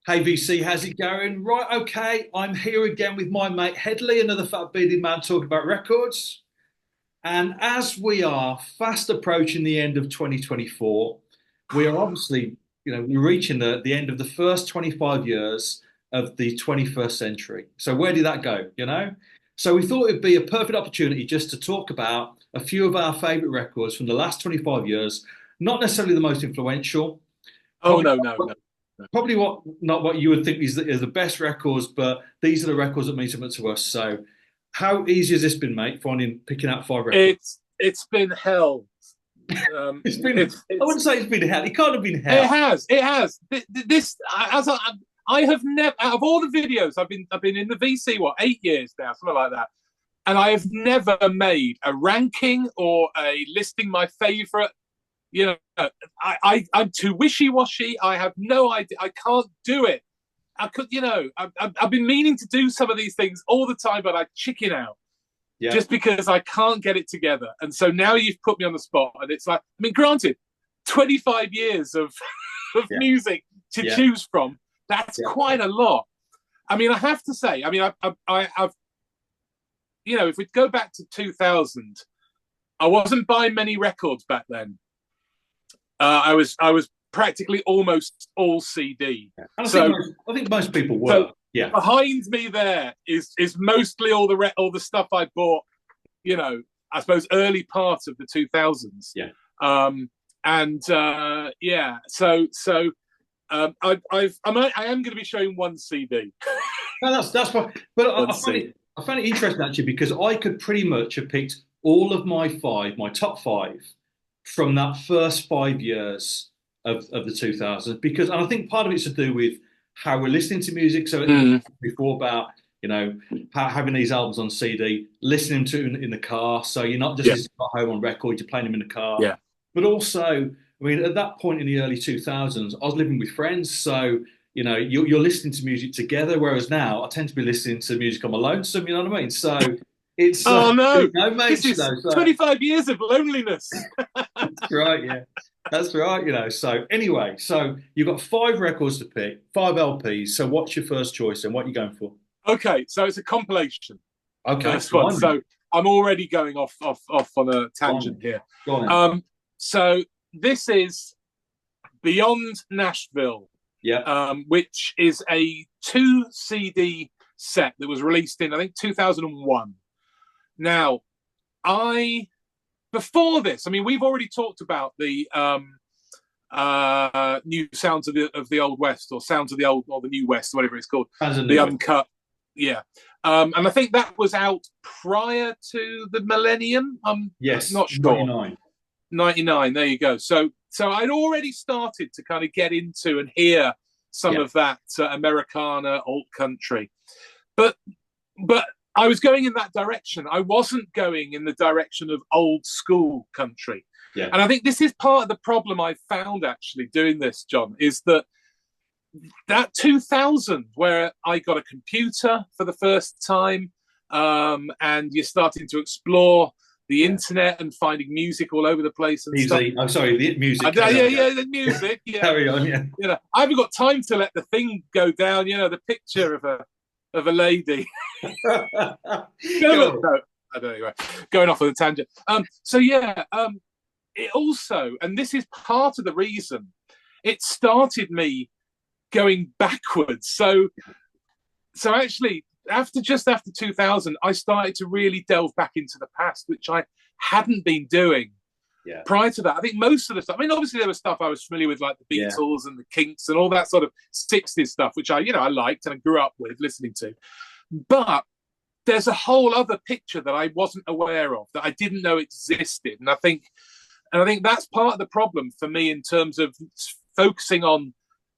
Hey VC, how's it going? Right, okay, I'm here again with my mate Headley, another fat bearded man talking about records. And as we are fast approaching the end of 2024, we are obviously, we're reaching the end of the first 25 years of the 21st century. So where did that go? So we thought it'd be a perfect opportunity just to talk about a few of our favorite records from the last 25 years, not necessarily the most influential, Oh probably no, no, no, no. probably what not what you would think is the best records, but these are the records that mean something to us. So, how easy has this been, mate? Picking out five records. It's been hell. It's been. I It's wouldn't say it's been hell. It can't have been it hell. has it has this as I have never, out of all the videos I've been in the VC, what, 8 years now, something like that, and I have never made a ranking or a listing my favorite. You know, I'm too wishy washy. I have no idea. I can't do it. I could, I've been meaning to do some of these things all the time, but I chicken out Yeah, just because I can't get it together. And so now you've put me on the spot, and it's like, I mean, granted, 25 years of of yeah, music to yeah, choose from, that's yeah. quite a lot. I mean, I have to say, I mean, I've if we go back to 2000, I wasn't buying many records back then. I was practically almost all CD. Yeah. And So I think most people so were. Yeah, behind me there is mostly all the stuff I bought. I suppose early part of the 2000s. yeah. And yeah, I am going to be showing one CD. No, that's fine. But One I find CD. it interesting actually because I could pretty much have picked all of my top five from that first 5 years of the 2000s because and I think part of it's to do with how we're listening to music. So Mm, before about having these albums on CD, listening to them in the car, so you're not just yeah, listening at home on record, you're playing them in the car. yeah. But also, I mean, at that point in the early 2000s, I was living with friends, so you're listening to music together. Whereas now, I tend to be listening to music on my lonesome. You know what I mean? So it's Oh no, no this mates, is So 25 years of loneliness. that's right, yeah. That's right, So anyway, so you've got five records to pick, five LPs. So what's your first choice and what are you going for? Okay, so it's a compilation. Okay, First go one. on then. So I'm already going off on a Go on tangent then. here. Go on then. So this is Beyond Nashville, Yeah. which is a two CD set that was released in, I think, 2001. Now, I before this, I mean, we've already talked about the new sounds of the old West, or sounds of the old, or the new West, or whatever it's called, As a the new one. uncut. Yeah. And I think that was out prior to the millennium. I'm Yes, not sure. 99. 99. There you go. So I'd already started to kind of get into and hear some Yeah. of that Americana alt country, but but I was going in that direction. I wasn't going in the direction of old school country. Yeah. And I think this is part of the problem I found actually doing this, John, is that 2000 where I got a computer for the first time, and you're starting to explore the Yeah. internet and finding music all over the place and stuff. Easy. I'm sorry, the music. Yeah, Carry on, yeah. yeah, the music, yeah. Carry on, yeah. I haven't got time to let the thing go down. The picture of a lady. Go on. No, I don't know. Anyway, going off on a tangent. So yeah, it also, and this is part of the reason it started me going backwards. So actually, after 2000, I started to really delve back into the past, which I hadn't been doing Yeah. prior to that. I think most of the stuff. I mean, obviously there was stuff I was familiar with, like the Yeah. Beatles and the Kinks and all that sort of 60s stuff, which I liked and I grew up with listening to. But there's a whole other picture that I wasn't aware of, that I didn't know existed, and I think that's part of the problem for me in terms of focusing on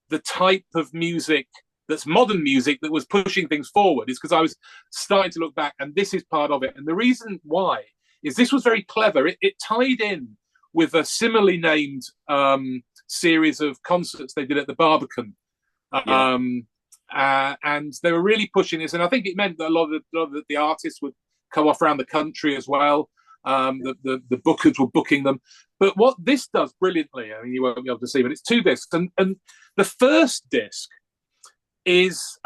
the type of music that's modern music that was pushing things forward, is because I was starting to look back, and this is part of it. And the reason why is this was very clever. It tied in with a similarly named series of concerts they did at the Barbican. Yeah. And they were really pushing this. And I think it meant that a lot of the artists would come off around the country as well. The bookers were booking them. But what this does brilliantly, I mean, you won't be able to see, but it's two discs. And the first disc is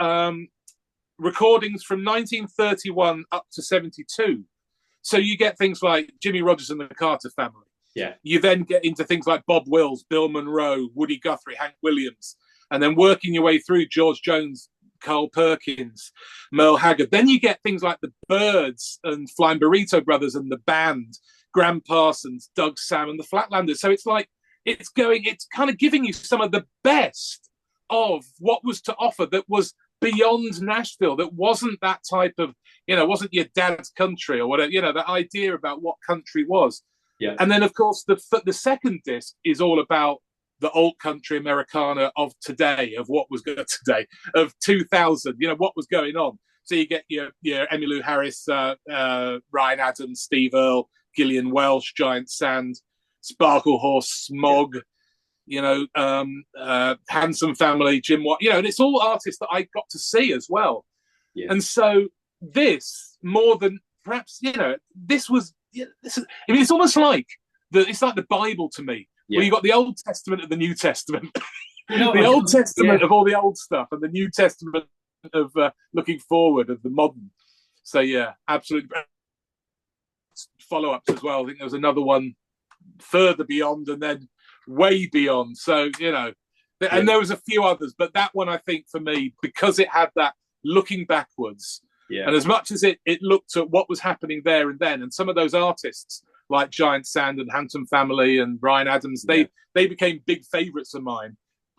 recordings from 1931 up to 72. So you get things like Jimmy Rogers and the Carter Family. Yeah. You then get into things like Bob Wills, Bill Monroe, Woody Guthrie, Hank Williams, and then working your way through George Jones, Carl Perkins, Merle Haggard. Then you get things like the Byrds and Flying Burrito Brothers and the band, Gram Parsons, Doug Sam, and the Flatlanders. So it's like it's kind of giving you some of the best of what was to offer that was beyond Nashville, that wasn't that type of, wasn't your dad's country or whatever, the idea about what country was. Yeah. And then, of course, the second disc is all about the old country Americana of today, of what was good today, of 2000, what was going on. So you get your Emmylou Harris, Ryan Adams, Steve Earle, Gillian Welch, Giant Sand, Sparkle Horse, Smog, Handsome Family, Jim Watt, and it's all artists that I got to see as well. Yeah. And so this, more than perhaps, it's almost like it's like the Bible to me, where you got the Old Testament and the New Testament, the Old Testament of all the old stuff, and the New Testament of looking forward, of the modern. So yeah, absolutely. Follow-ups as well. I think there was another one further beyond, and then way beyond. So and there was a few others, but that one I think for me, because it had that looking backwards. Yeah. And as much as it looked at what was happening there and then, and some of those artists like Giant Sand and Handsome Family and Bryan Adams, they became big favourites of mine.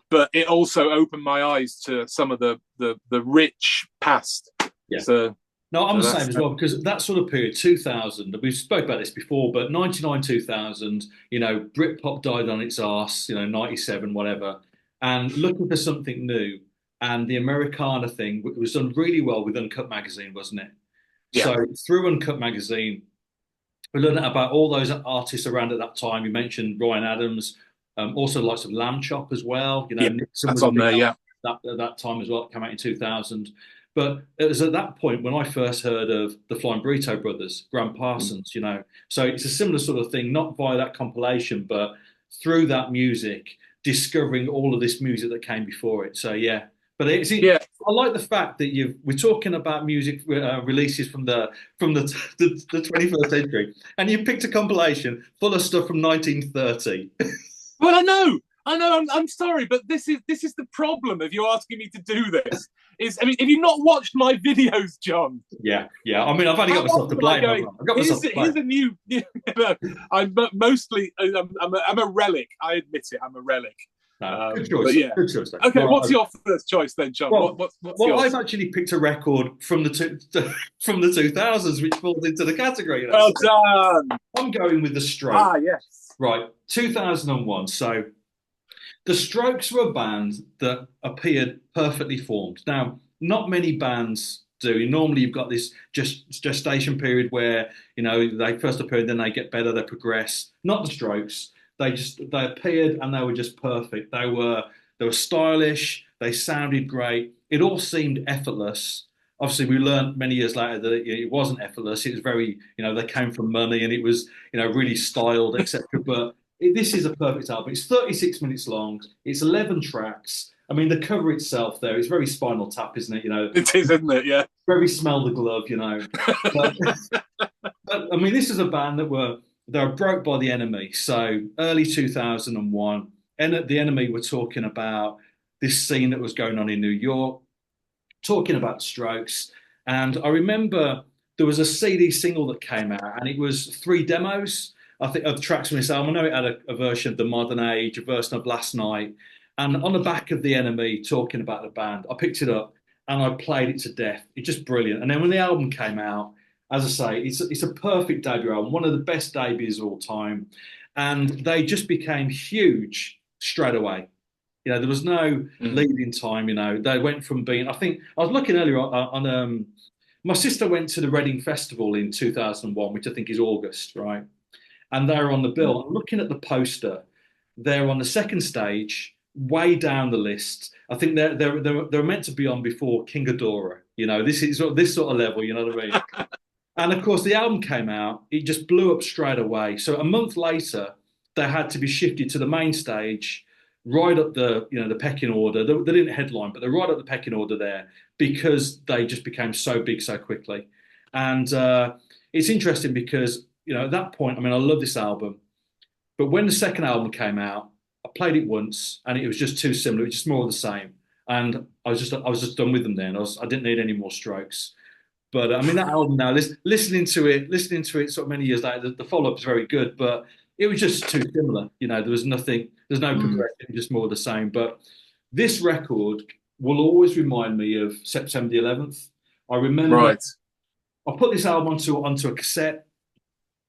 But it also opened my eyes to some of the rich past. Yeah. So, no, I'm the same as well, because that sort of period, 2000, we've spoke about this before, but 99, 2000, Britpop died on its arse, 97, whatever, and looking for something new. And the Americana thing was done really well with Uncut Magazine, wasn't it? Yeah. So through Uncut Magazine, we learned about all those artists around at that time. You mentioned Ryan Adams, also lots of Lamb Chop as well. Nixon that's on there, at that time as well. It came out in 2000. But it was at that point when I first heard of the Flying Burrito Brothers, Gram Parsons, So it's a similar sort of thing, not via that compilation, but through that music, discovering all of this music that came before it. So yeah. But I like the fact that we're talking about music releases from the 21st century, and you picked a compilation full of stuff from 1930. Well, I know. I'm sorry, but this is the problem. If you're asking me to do this, have you not watched my videos, John? Yeah. I mean, I've only got myself to blame. Here's a new. I'm a relic. I admit it. I'm a relic. Good choice. Good choice. Okay, what's your first choice then, John? What's yours? I've actually picked a record from the 2000s, which falls into the category. Well done. I'm going with the Strokes. Ah, yes. Right, 2001. So the Strokes were a band that appeared perfectly formed. Now, not many bands do. Normally, you've got this gestation period where they first appear, then they get better, they progress. Not the Strokes. They appeared and they were just perfect. They were stylish. They sounded great. It all seemed effortless. Obviously, we learned many years later that it wasn't effortless. It was very, they came from money and it was, really styled, etc. But this is a perfect album. It's 36 minutes long. It's 11 tracks. I mean, the cover itself there, it's very Spinal Tap, isn't it? It is, isn't it? Yeah. Very Smell the Glove, But I mean, this is a band they were broke by the Enemy. So early 2001, and the Enemy were talking about this scene that was going on in New York, talking about Strokes. And I remember there was a CD single that came out, and it was 3 demos, I think, of tracks from this album. I know it had a version of The Modern Age, a version of Last Night. And on the back of the Enemy talking about the band, I picked it up and I played it to death. It's just brilliant. And then when the album came out, as I say, it's a perfect debut album, one of the best debuts of all time. And they just became huge straight away. There was no lead-in time, They went from being, I think, I was looking earlier on my sister went to the Reading Festival in 2001, which I think is August, right? And they were on the bill. I'm looking at the poster. They're on the second stage, way down the list. I think they're meant to be on before King Ghidorah. This sort of level, you know what I mean? And of course, the album came out. It just blew up straight away. So a month later, they had to be shifted to the main stage right up the pecking order. They didn't headline, but they're right up the pecking order there because they just became so big so quickly. And it's interesting because at that point, I mean, I love this album, but when the second album came out, I played it once and it was just too similar. It was just more of the same, and I was just done with them then. I didn't need any more Strokes. But I mean, that album now, listening to it sort of many years later, the follow up is very good, but it was just too similar. There was nothing, there's no Mm. progression, just more of the same. But this record will always remind me of September the 11th. I remember Right. I put this album onto a cassette,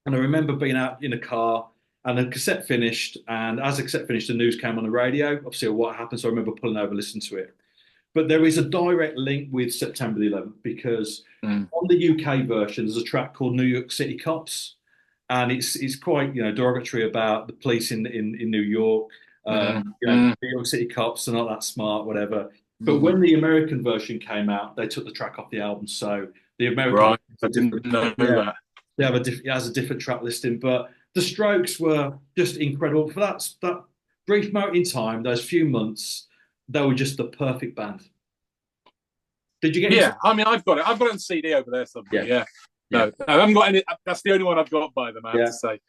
and I remember being out in a car, and the cassette finished, and as the cassette finished, the news came on the radio, obviously, of what happened. So I remember pulling over, listening to it. But there is a direct link with September the 11th because Mm. on the UK version, there's a track called New York City Cops, and it's quite derogatory about the police in New York, Mm. Mm. New York City Cops are not that smart, whatever. But Mm. when the American version came out, they took the track off the album, so the American Right. version I is a didn't different. know Yeah, that. it has a different track listing, but the Strokes were just incredible for that brief moment in time. Those few months, they were just the perfect band. Did you get into? Yeah, I mean, I've got it. I've got it on CD over there somewhere. Yeah, Yeah. yeah, No, I haven't got any. That's the only one I've got by them, I have yeah, to say.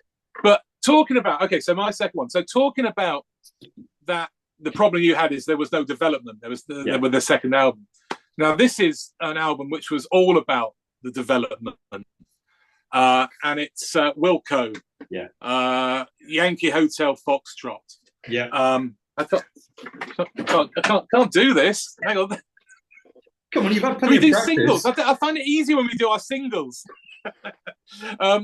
But talking about, okay, so my second one. So talking about that, the problem you had is there was no development. There yeah, with the second album. Now this is an album which was all about the development, and it's Wilco, yeah, Yankee Hotel Foxtrot. yeah. I can't do this. Hang on. Come on, you've had Can we plenty do of singles? practice. I find it easier when we do our singles.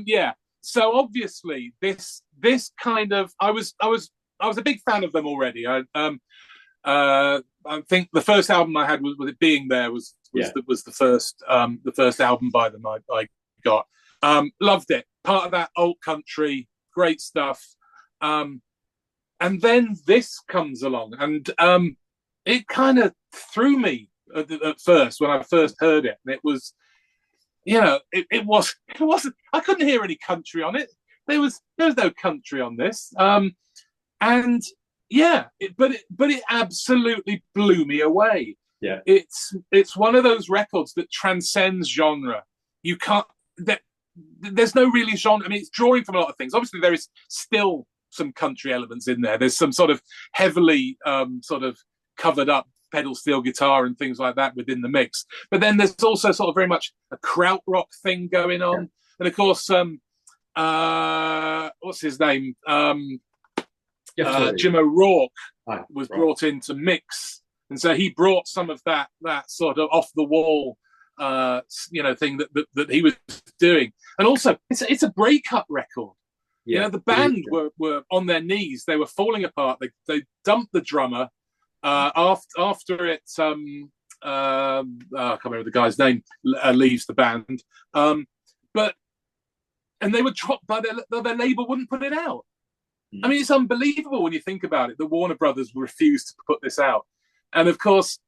Yeah. So obviously, this kind of I was a big fan of them already. I think the first album I had was It Being There Yeah, was the first album by them I got. Loved it. Part of that old country, great stuff. And then this comes along, and it kind of threw me at first when I first heard it. And it was, it wasn't. I couldn't hear any country on it. There was no country on this. And yeah, but it absolutely blew me away. yeah, It's one of those records that transcends genre. You can't. There's no really genre. I mean, it's drawing from a lot of things. Obviously, there is still some country elements in there. There's some sort of heavily sort of covered up pedal steel guitar and things like that within the mix. But then there's also sort of very much a krautrock thing going on. Yeah. And of course, what's his name? Jim O'Rourke was brought in to mix, and so he brought some of that sort of off the wall thing that he was doing. And also, it's a breakup record. Yeah, the band were on their knees. They were falling apart. They dumped the drummer after it. I can't remember the guy's name. Leaves the band, and they were dropped by their label. Wouldn't put it out. I mean, it's unbelievable when you think about it. The Warner Brothers refused to put this out, and of course,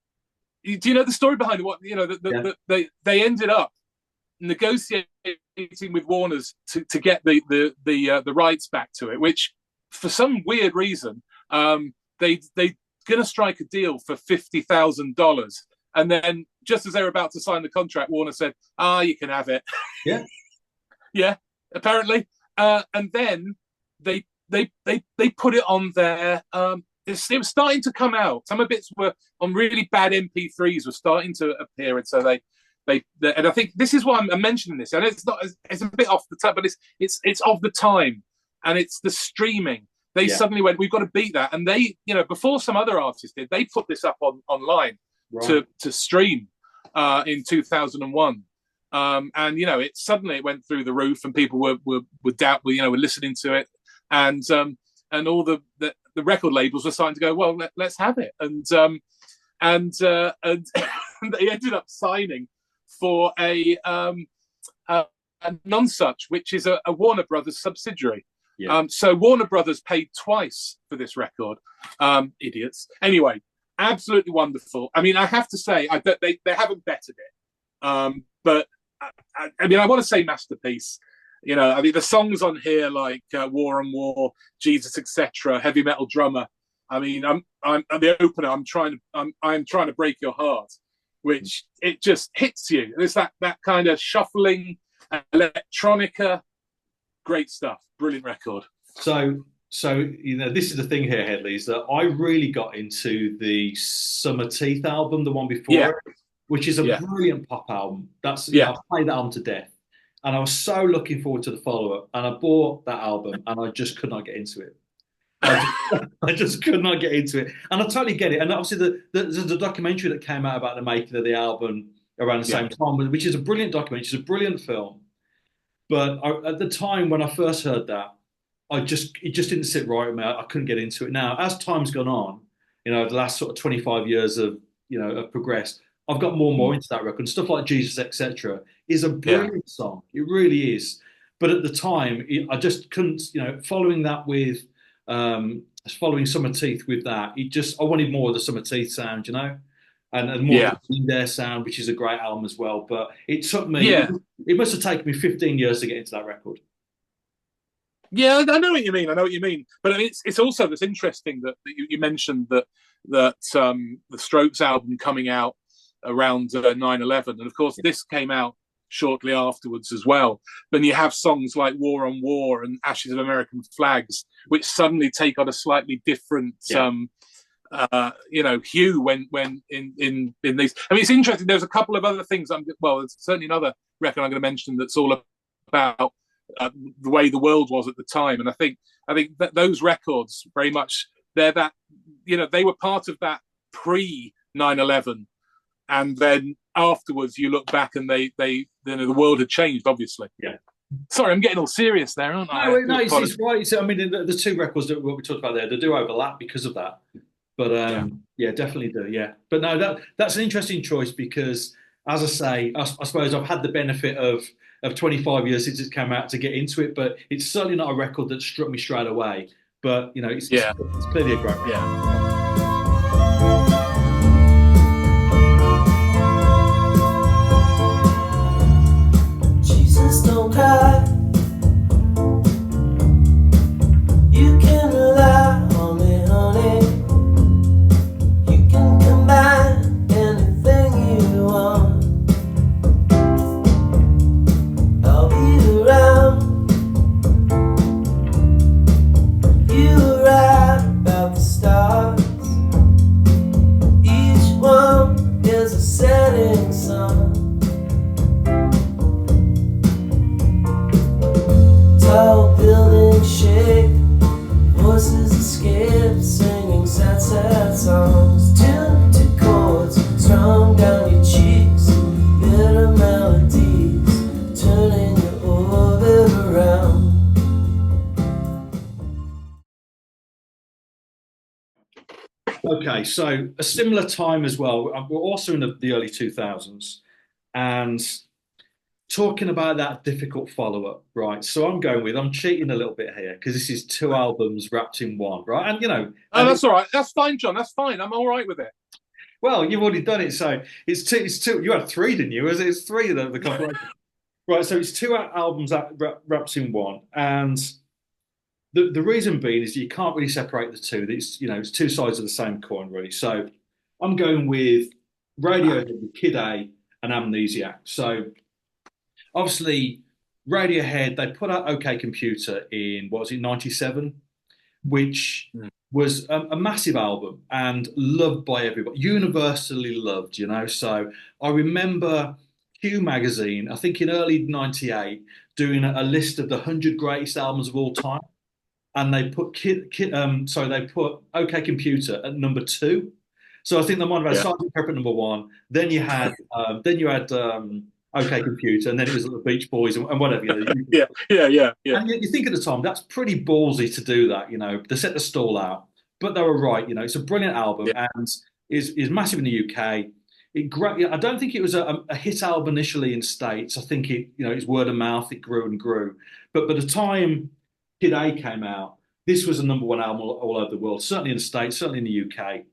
do you know the story behind it? What they ended up negotiating with Warner's to get the rights back to it, which for some weird reason they gonna strike a deal for $50,000, and then just as they were about to sign the contract, Warner said, you can have it. Yeah. Yeah, apparently, and then they put it on their it was starting to come out. Some of it were on really bad MP3s were starting to appear, and so they and I think this is why I'm mentioning this, and it's a bit off the top, but it's of the time, and it's the streaming. They suddenly went, we've got to beat that, and they, before some other artists did, they put this up online to stream in 2001, and it suddenly it went through the roof, and people were listening to it, and all the record labels were starting to go, well, let's have it, and they ended up signing for a Nonsuch, which is a Warner Brothers subsidiary. Yeah. So Warner Brothers paid twice for this record. Idiots. Anyway, absolutely wonderful. I mean, I have to say, they haven't bettered it. But I mean, I want to say masterpiece. I mean, the songs on here like War on War, Jesus, etc., Heavy Metal Drummer, I mean, I'm at the opener. I'm trying to break your heart, which it just hits you. There's that kind of shuffling electronica, great stuff, brilliant record. So this is the thing here, Headley, is that I really got into the Summer Teeth album, the one before Yeah, it, which is a yeah, brilliant pop album. That's yeah, I've played that album to death, and I was so looking forward to the follow up. And I bought that album, and I just could not get into it. I just, I just could not get into it, and I totally get it. And obviously, the documentary that came out about the making of the album around the yeah, same time, which is a brilliant documentary, it's a brilliant film. But at the time when I first heard that, it just didn't sit right with me. I couldn't get into it. Now, as time's gone on, the last sort of 25 years have progressed. I've got more and more into that record. And stuff like Jesus, etc., is a yeah, brilliant song. It really is. But at the time, I just couldn't. Following that with following Summer Teeth with that, I wanted more of the Summer Teeth sound, and more of yeah, the Clean Air sound, which is a great album as well. But it took me. yeah. It must have taken me 15 years to get into that record. Yeah, I know what you mean. I know what you mean. But I mean, it's also that's interesting that you mentioned that the Strokes album coming out around 9/11, and of course this came out shortly afterwards as well. Then you have songs like War on War and Ashes of American Flags, which suddenly take on a slightly different Yeah. hue when in these. I mean, it's interesting. There's a couple of other things. There's certainly another record I'm going to mention that's all about the way the world was at the time, and I think that those records very much they're that they were part of that pre 9/11, and then afterwards you look back and they the world had changed, obviously. Yeah. Sorry, I'm getting all serious there, aren't I? No, it's right. I mean, the two records that what we talked about there, they do overlap because of that. But yeah, definitely do. Yeah, but no, that's an interesting choice because, as I say, I suppose I've had the benefit of 25 years since it came out to get into it, but it's certainly not a record that struck me straight away. But it's clearly a great record. Yeah. Jesus, don't cry. You can rely on me, honey. You can combine anything you want. I'll be around. You were right about the stars. Each one is a setting sun. Tall buildings shake, voices escape, singing sad, sad songs. Tuned to chords strung down your cheeks, bitter melodies, turning your orbit around. Okay, so a similar time as well. We're also in the early 2000s, and talking about that difficult follow-up, right? So I'm cheating a little bit here because this is two albums wrapped in one, right? Oh, that's all right. That's fine, John. That's fine. I'm all right with it. Well, you've already done it, so it's two. It's two. You had three, didn't you? It's three of the compilation. Right, so it's two albums that wrapped in one, and the reason being is that you can't really separate the two. It's two sides of the same coin, really. So I'm going with Radiohead, with Kid A, and Amnesiac. So obviously, Radiohead, they put out OK Computer in, what was it, 97, which was a massive album and loved by everybody, universally loved, So I remember Q Magazine, I think in early 98, doing a list of the 100 greatest albums of all time. And they put they put OK Computer at number 2. So I think they might have had Sergeant Pepper at number 1. Then you had OK Computer, and then it was the Beach Boys and whatever. Yeah. And you think at the time that's pretty ballsy to do that, to set the stall out. But they were right, it's a brilliant album and is massive in the UK. I don't think it was a hit album initially in States. I think it's word of mouth. It grew and grew. But by the time Kid A came out, this was a number one album all over the world, certainly in the States, certainly in the UK.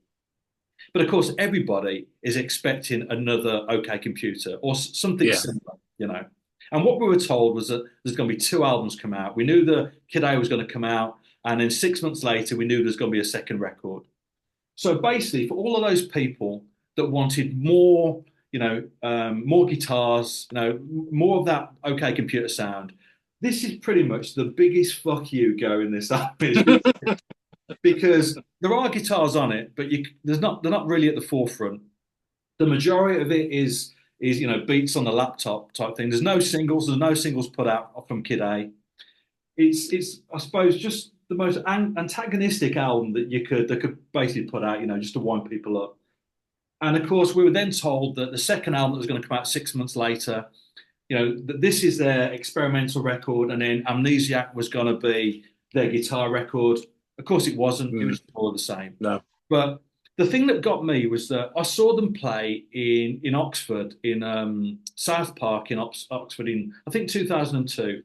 But of course, everybody is expecting another OK Computer or something similar, And what we were told was that there's going to be two albums come out. We knew the Kid A was going to come out, And then 6 months later, we knew there's going to be a second record. So basically, for all of those people that wanted more, more guitars, more of that OK Computer sound, this is pretty much the biggest fuck you go in this album. Because there are guitars on it, but they're not really at the forefront. The majority of it is beats on the laptop type thing. There's no singles put out from Kid A. It's I suppose just the most antagonistic album that could basically put out, just to wind people up. And of course, we were then told that the second album that was going to come out 6 months later, that this is their experimental record, and then Amnesiac was going to be their guitar record. Of course, it wasn't. It was all the same. No. But the thing that got me was that I saw them play in Oxford, in South Park in Oxford in, I think, 2002.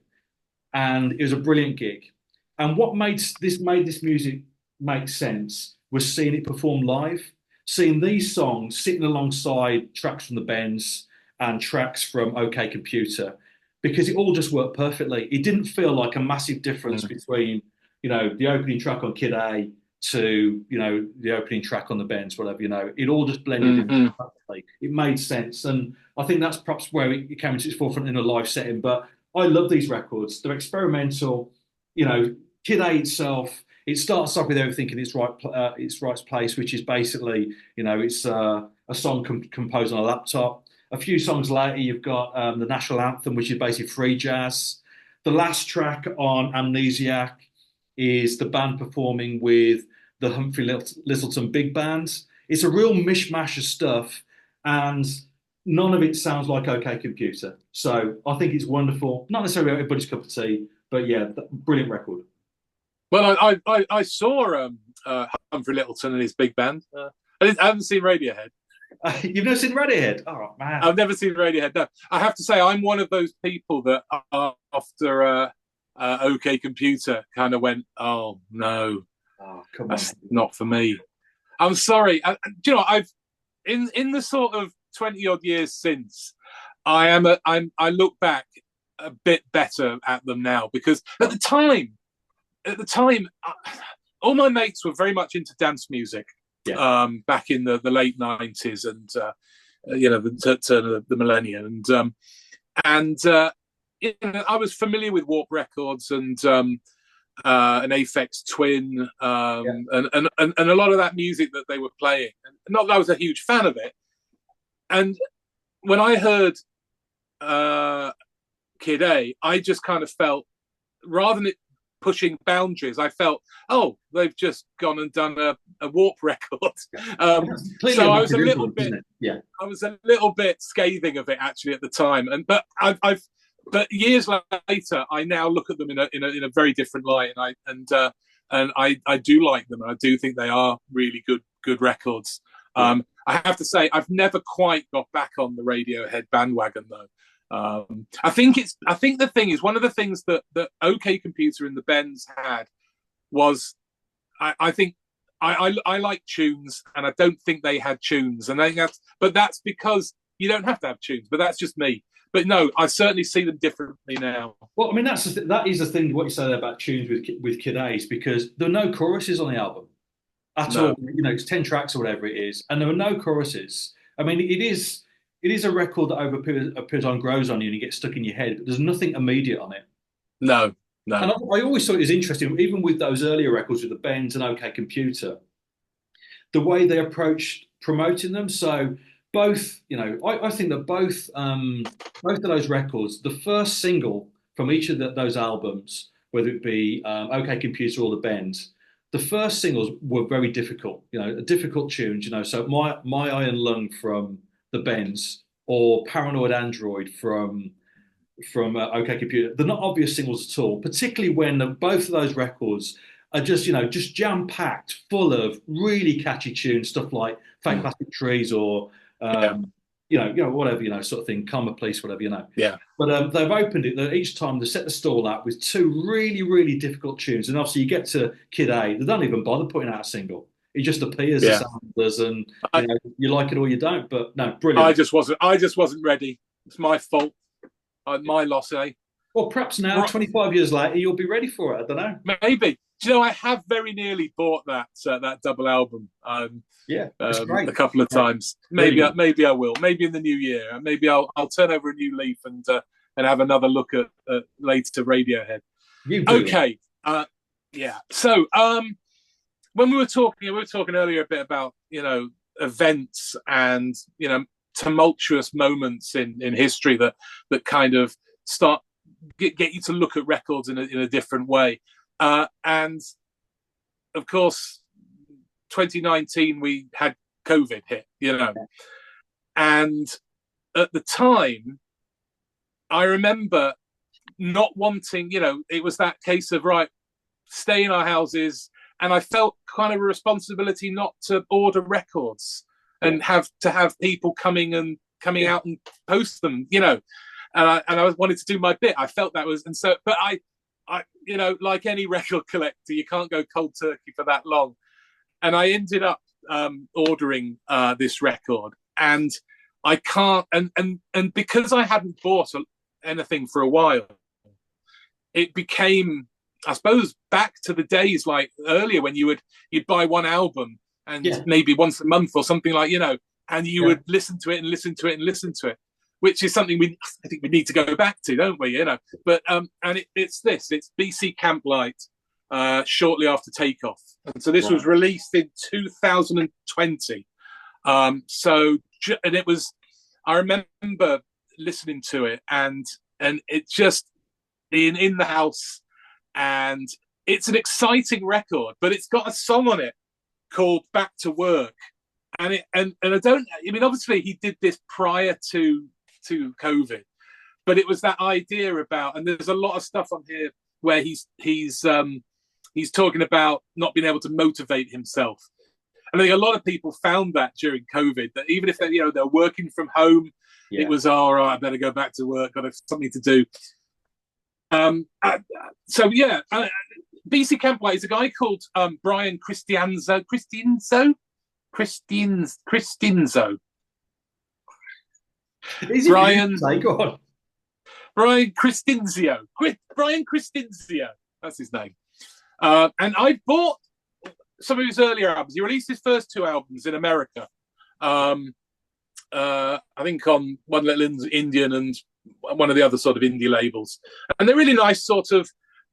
And it was a brilliant gig. And what made this music make sense was seeing it performed live, seeing these songs sitting alongside tracks from the Bends and tracks from OK Computer, because it all just worked perfectly. It didn't feel like a massive difference between the opening track on Kid A to, the opening track on the Bends, whatever, it all just blended in perfectly. It made sense. And I think that's perhaps where it came into its forefront in a live setting. But I love these records. They're experimental. Kid A itself, it starts off with everything in its right place, which is basically, it's a song composed on a laptop. A few songs later, you've got the national anthem, which is basically free jazz. The last track on Amnesiac is the band performing with the Humphrey Lyttelton Big Band. It's a real mishmash of stuff, and none of it sounds like OK Computer. So I think it's wonderful. Not necessarily everybody's cup of tea, but yeah, brilliant record. Well, I saw Humphrey Lyttelton and his big band. I haven't seen Radiohead. You've never seen Radiohead? Oh, man. I've never seen Radiohead, no. I have to say, I'm one of those people that after OK Computer kind of went, oh, no. Oh, come That's on. not for me. I'm sorry. I've in the sort of 20-odd years since, I look back a bit better at them now, because at the time, all my mates were very much into dance music. Yeah. Back in the late 90s and the turn of the millennium, and I was familiar with Warp Records and an Aphex Twin, and a lot of that music that they were playing. Not that I was a huge fan of it. And when I heard Kid A, I just kind of felt, rather than it pushing boundaries, I felt, oh, they've just gone and done a Warp record. So I was a little bit, I was a little bit scathing of it actually at the time. But years later, I now look at them in a very different light, and I do like them, and I do think they are really good records. I have to say, I've never quite got back on the Radiohead bandwagon though. I think the thing is, one of the things that OK Computer and the Bends had was, I think I like tunes, and I don't think they had tunes, and that's because you don't have to have tunes, but that's just me. But no, I certainly see them differently now. Well, I mean, that is the thing. What you say there about tunes with Kid A is because there are no choruses on the album at all. It's 10 tracks or whatever it is, and there are no choruses. I mean, it is a record that appears on, grows on you, and you get stuck in your head. But there's nothing immediate on it. No. And I always thought it was interesting, even with those earlier records with the Bends and OK Computer, the way they approached promoting them. So both, I think that both of those records, the first single from each of those albums, whether it be OK Computer or the Bends, the first singles were very difficult, difficult tunes, So My Iron Lung from the Bends or Paranoid Android from OK Computer. They're not obvious singles at all, particularly when both of those records are just jam packed, full of really catchy tunes, stuff like Fake Plastic Trees or whatever, sort of thing, Karma Police, whatever, Yeah. But they've opened it. Each time they set the stall out with two really, really difficult tunes, and obviously you get to Kid A, they don't even bother putting out a single. It just appears as samplers, and you like it or you don't. But no, brilliant. I just wasn't ready. It's my fault. My loss, eh? Or perhaps now, Right. 25 years later, you'll be ready for it. I don't know. Maybe. Do you know, I have very nearly bought that double album Yeah, it's a great. couple of Great. times. Really good. Maybe I will. Maybe in the new year. Maybe I'll turn over a new leaf and have another look at later Radiohead. You do. Okay. Yeah. So when we were talking earlier a bit about events and tumultuous moments in history that kind of start get you to look at records in a different way. And of course, 2019 we had COVID hit, and at the time, I remember not wanting, it was that case of right, stay in our houses, and I felt kind of a responsibility not to order records and have people coming out and post them, and I wanted to do my bit. I felt that was, and so, but I, like any record collector, you can't go cold turkey for that long. And I ended up ordering this record, and I can't, and because I hadn't bought anything for a while, it became, I suppose, back to the days like earlier when you'd buy one album and maybe once a month or something like, and you would listen to it and listen to it and listen to it, which is something I think we need to go back to, don't we? But and it's BC Camp Light, shortly after Takeoff, and so this was released in 2020. And it was, I remember listening to it, and it just in the house, and it's an exciting record, but it's got a song on it called Back to Work, and obviously he did this prior to COVID, but it was that idea about, and there's a lot of stuff on here where he's talking about not being able to motivate himself. And I think a lot of people found that during COVID, that even if they're working from home, it was all right, I better go back to work, got something to do. BC Camp Light is a guy called Brian Cristinzo. Brian Cristinzio. Brian Cristinzio. That's his name. And I bought some of his earlier albums. He released his first two albums in America. I think on One Little Indian and one of the other sort of indie labels. And they're really nice sort of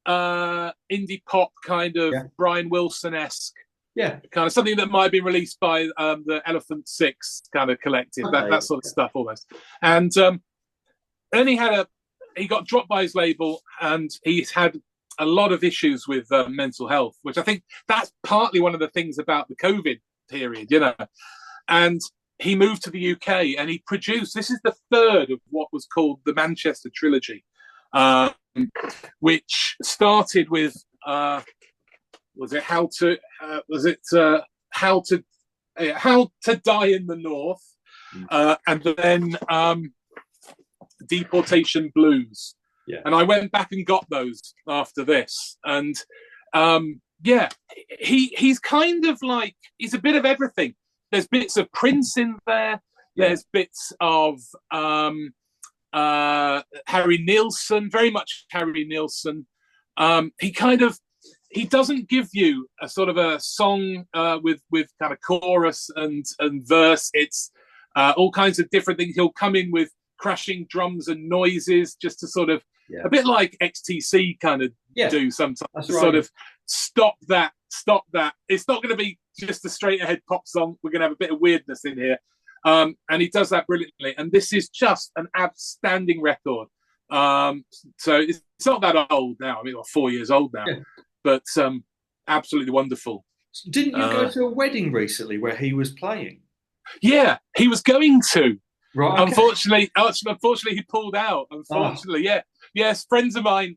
indie pop kind of Brian Wilson-esque. Yeah. Kind of something that might have been released by the Elephant Six kind of collective, that sort of stuff almost. And then he got dropped by his label, and he's had a lot of issues with mental health, which I think that's partly one of the things about the COVID period, And he moved to the UK, and he produced, this is the third of what was called the Manchester Trilogy, which started with, How to Die in the North, and then Deportation Blues. Yeah. And I went back and got those after this. And he's kind of like, he's a bit of everything. There's bits of Prince in there. Yeah. There's bits of Harry Nilsson, very much Harry Nilsson. He doesn't give you a sort of a song with kind of chorus and verse. It's all kinds of different things. He'll come in with crashing drums and noises just to sort of, a bit like XTC kind of do sometimes. That's right. Sort of stop that. It's not going to be just a straight ahead pop song. We're going to have a bit of weirdness in here. And he does that brilliantly. And this is just an outstanding record. So it's not that old now. I mean, 4 years old now. Yeah. But absolutely wonderful. Didn't you go to a wedding recently where he was playing? Yeah, he was going to. Right. Okay. Unfortunately, he pulled out. Unfortunately, yes. Friends of mine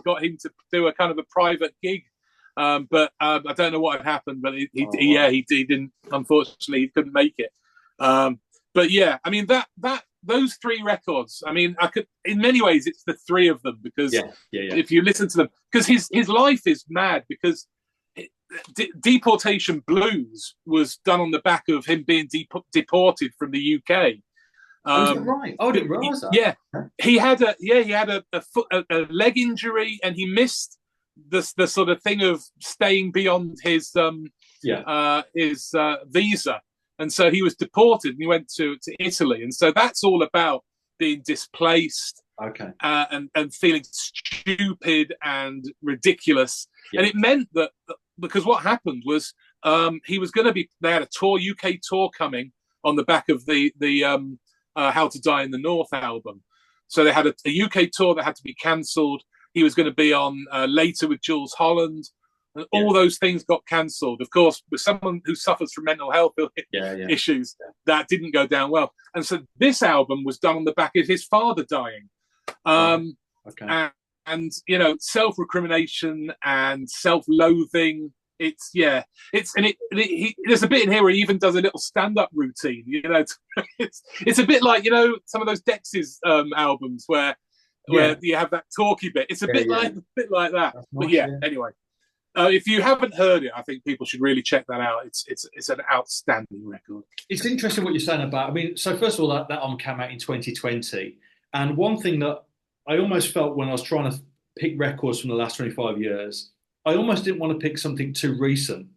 got him to do a kind of a private gig, but I don't know what had happened. But he didn't. Unfortunately, he couldn't make it. But yeah, I mean those three records. I mean, I could, in many ways, it's the three of them because if you listen to them, because his life is mad because Deportation Blues was done on the back of him being deported from the UK. Oh, is that right? Oh, I didn't realise that. Yeah, Okay. he had a leg injury, and he missed the sort of thing of staying beyond his visa, and so he was deported, and he went to Italy, and so that's all about being displaced, Okay. And feeling stupid and ridiculous, and it meant that because what happened was he was going to be. They had a UK tour coming on the back of the How to Die in the North album. So they had a UK tour that had to be cancelled. He was going to be on later with Jules Holland. And all those things got cancelled. Of course, with someone who suffers from mental health issues, that didn't go down well. And so this album was done on the back of his father dying. And self-recrimination and self-loathing. There's a bit in here where he even does a little stand-up routine. It's a bit like some of those Dexys albums where you have that talky bit. It's a bit like that. That's but nice, anyway, if you haven't heard it, I think people should really check that out. It's an outstanding record. It's interesting what you're saying about. I mean, so first of all, that album came out in 2020, and one thing that I almost felt when I was trying to pick records from the last 25 years. I almost didn't want to pick something too recent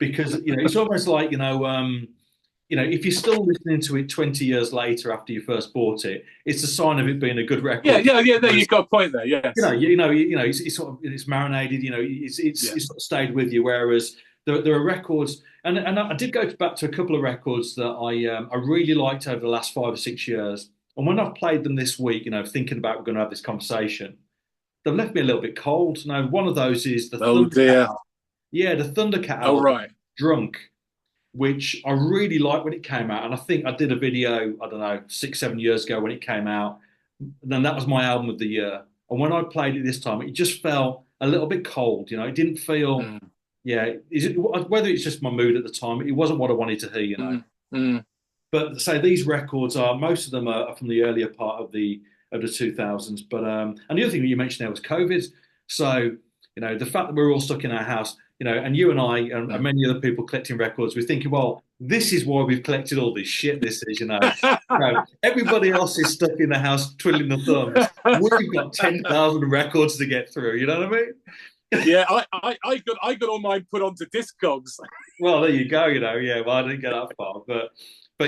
because it's almost like if you're still listening to it 20 years later after you first bought it, it's a sign of it being a good record. Yeah. There you got a point there. Yes. It's sort of it's marinated. It's sort of stayed with you. Whereas there are records, and I did go back to a couple of records that I really liked over the last 5 or 6 years. And when I've played them this week, thinking about we're going to have this conversation, they've left me a little bit cold. Now, one of those is the Thundercat. Yeah, the Thundercat album, right. Drunk, which I really liked when it came out. And I think I did a video, 6-7 years ago when it came out. Then that was my album of the year. And when I played it this time, it just felt a little bit cold. It didn't feel, whether it's just my mood at the time, it wasn't what I wanted to hear, But say these records most of them are from the earlier part of the 2000s. But and the other thing that you mentioned there was COVID. So the fact that we're all stuck in our house, and you and I and many other people collecting records, we're thinking, well, this is why we've collected all this shit. This is, everybody else is stuck in the house twiddling the thumbs. We've got 10,000 records to get through. You know what I mean? Yeah, I got all mine put onto Discogs. Well, there you go. Well, I didn't get that far, but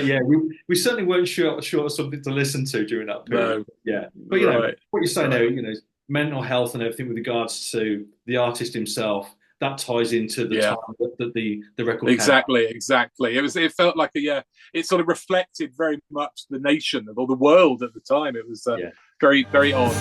yeah, we certainly weren't short of something to listen to during that period. No. Yeah, but what you're saying now, mental health and everything with regards to the artist himself, that ties into the time that the record. Exactly. It felt like it sort of reflected very much the nation or the world at the time. It was very, very odd.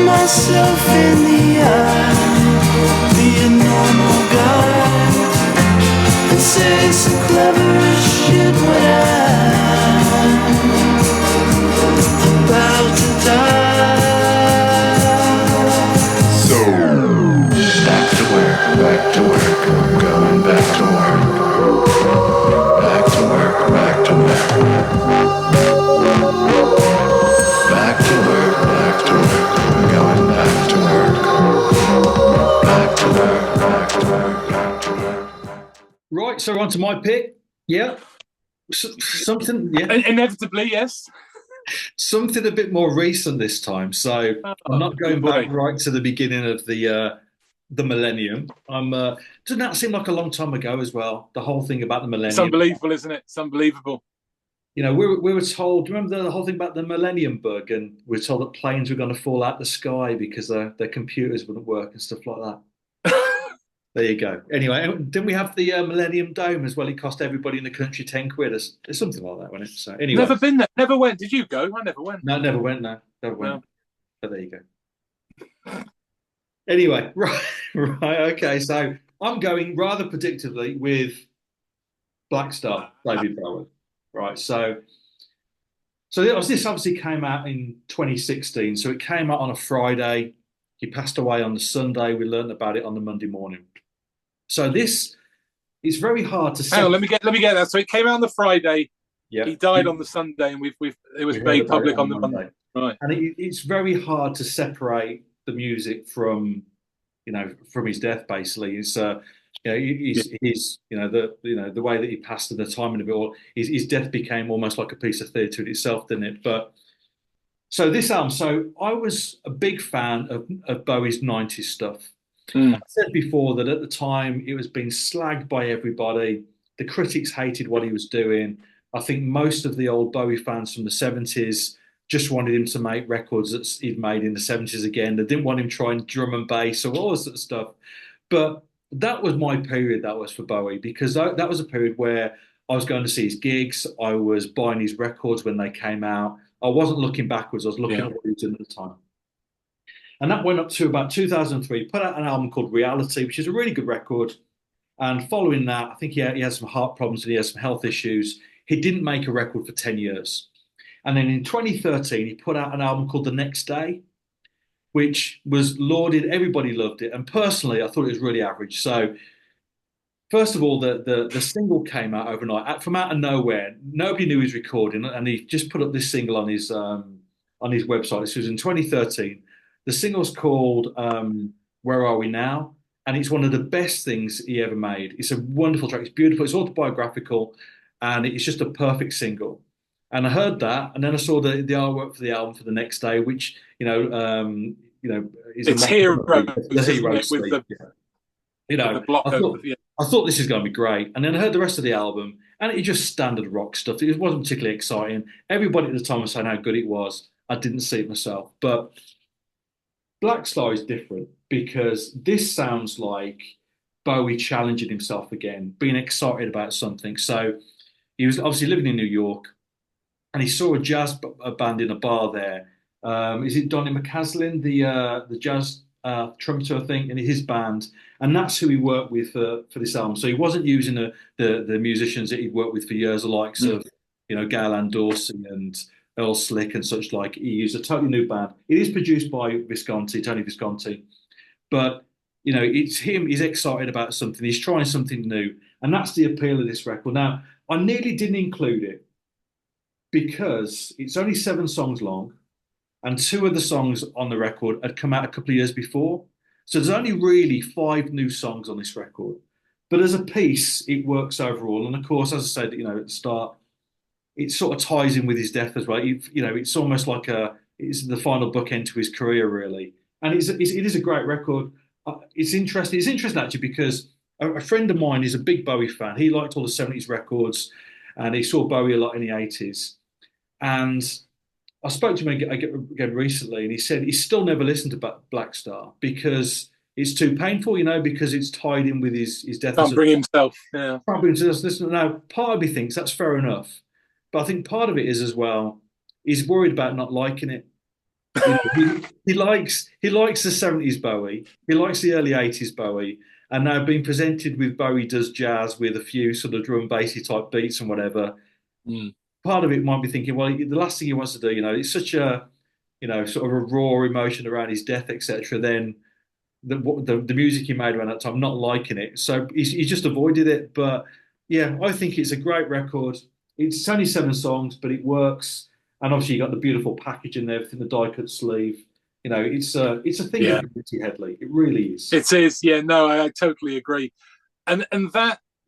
Myself in the eye, be a normal guy, and say some clever shit when I'm about to die. So back to work, I'm going back to work, back to work, back to work. Back to work, back to work. Going back to work. Back to work, back to work, back to work. Right, so on to my pick. Yeah. Something, Inevitably, yes. Something a bit more recent this time. So I'm not going back right to the beginning of the millennium. Doesn't that seem like a long time ago as well? The whole thing about the millennium. It's unbelievable, isn't it? It's unbelievable. We were told, do you remember the whole thing about the millennium bug? And we were told that planes were going to fall out the sky because their computers wouldn't work and stuff like that. There you go. Anyway, didn't we have the Millennium Dome as well? It cost everybody in the country 10 quid. It's something like that, wasn't it? So anyway. Never been there. Never went. Did you go? I never went. No, never went. No, never went. No. But there you go. Anyway, right. Okay. So I'm going rather predictably with Black Star, David Bowie. Right. So this obviously came out in 2016. So it came out on a Friday. He passed away on the Sunday. We learned about it on the Monday morning. So this it's very hard to Hang say. on, let me get that. So it came out on the Friday. Yeah. He died on the Sunday, and it was We heard made about public it on the Monday. Right. And it's very hard to separate the music from, from his death. Basically, it's the way that he passed at the timing of it all. His death became almost like a piece of theatre in itself, didn't it? But so this album, so I was a big fan of Bowie's '90s stuff. I said before that at the time it was being slagged by everybody. The critics hated what he was doing. I think most of the old Bowie fans from the '70s just wanted him to make records that he'd made in the '70s again. They didn't want him trying drum and bass or all this sort of stuff. But that was my period, that was for Bowie, because that was a period where I was going to see his gigs. I was buying his records when they came out. I wasn't looking backwards. I was looking at what he was doing at the time. And that went up to about 2003. He put out an album called Reality, which is a really good record. And following that, I think he had some heart problems and he had some health issues. He didn't make a record for 10 years. And then in 2013, he put out an album called The Next Day, which was lauded. Everybody loved it. And personally, I thought it was really average. So first of all, the single came out overnight from out of nowhere. Nobody knew he was recording, and he just put up this single on his website. This was in 2013. The single's called "Where Are We Now," and it's one of the best things he ever made. It's a wonderful track. It's beautiful. It's autobiographical, and it's just a perfect single. And I heard that, and then I saw the artwork for the album for The Next Day, which is it's Heroes, the Hero with the, the block I thought this is going to be great. And then I heard the rest of the album, and it just standard rock stuff. It wasn't particularly exciting. Everybody at the time was saying how good it was. I didn't see it myself. But Black Star is different because this sounds like Bowie challenging himself again, being excited about something. So he was obviously living in New York, and he saw a band in a bar there. Is it Donny McCaslin, the jazz trumpeter, I think, in his band, and that's who he worked with for this album. So he wasn't using the musicians that he'd worked with for years, the likes of Gail Ann Dorsey and Earl Slick and such like. He used a totally new band. It is produced by Tony Visconti, but it's him. He's excited about something. He's trying something new, and that's the appeal of this record. Now, I nearly didn't include it because it's only 7 songs long. And 2 of the songs on the record had come out a couple of years before. So there's only really 5 new songs on this record. But as a piece, it works overall. And of course, as I said, at the start, it sort of ties in with his death as well. It's almost like it's the final bookend to his career, really. And it is a great record. It's interesting. It's interesting, actually, because a friend of mine is a big Bowie fan. He liked all the 70s records, and he saw Bowie a lot in the 80s. And I spoke to him again recently, and he said he's still never listened to Black Star because it's too painful, because it's tied in with his death. Can't bring himself. Yeah. Can't bring himself. Listen, now, part of me thinks that's fair enough, but I think part of it is as well, he's worried about not liking it. He likes the 70s Bowie, he likes the early 80s Bowie, and now being presented with Bowie does jazz with a few sort of drum bassy type beats and whatever. Part of it might be thinking, well, the last thing he wants to do, it's such a, sort of a raw emotion around his death, etc. Then the music he made around that time, not liking it, so he just avoided it. But yeah, I think it's a great record. It's only 7 songs, but it works. And obviously, you got the beautiful package in there, everything, the die-cut sleeve. It's a thing of beauty, Headley. It really is. It is. Yeah. No, I totally agree. And